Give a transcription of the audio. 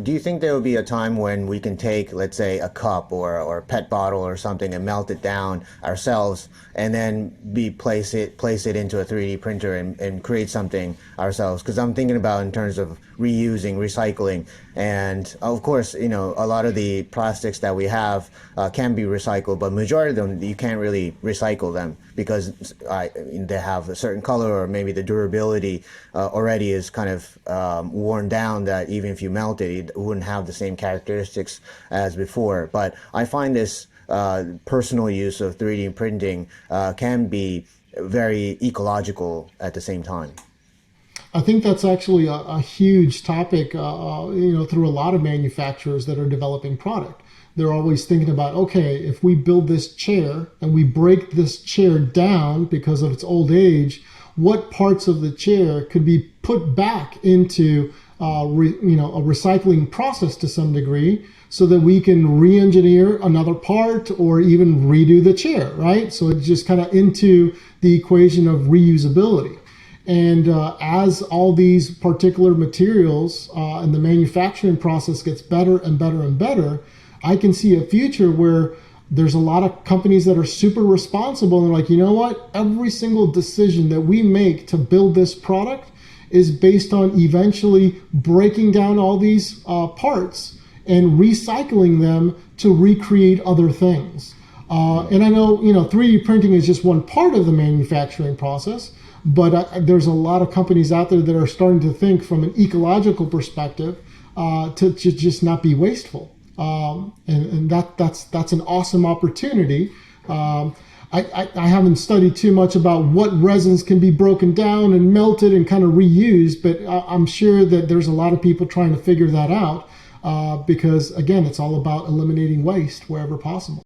Do you think there will be a time when we can take, let's say, a cup or a PET bottle or something and melt it down ourselves, and then place it into a 3D printer and create something ourselves? Because I'm thinking about in terms of reusing, recycling, and of course, a lot of the plastics that we have can be recycled, but majority of them you can't really recycle them because they have a certain color, or maybe the durability already is kind of worn down, that even if you melt it, it wouldn't have the same characteristics as before. But I find this personal use of 3D printing can be very ecological at the same time. I think that's actually a huge topic, through a lot of manufacturers that are developing product. They're always thinking about, okay, if we build this chair and we break this chair down because of its old age, what parts of the chair could be put back into a recycling process to some degree, so that we can re-engineer another part or even redo the chair, right? So it's just kind of into the equation of reusability. And as all these particular materials and the manufacturing process gets better and better and better, I can see a future where there's a lot of companies that are super responsible and like, you know what? Every single decision that we make to build this product is based on eventually breaking down all these parts and recycling them to recreate other things. And I know, 3D printing is just one part of the manufacturing process, but there's a lot of companies out there that are starting to think from an ecological perspective to just not be wasteful. And that's an awesome opportunity. I haven't studied too much about what resins can be broken down and melted and kind of reused, but I'm sure that there's a lot of people trying to figure that out because, again, it's all about eliminating waste wherever possible.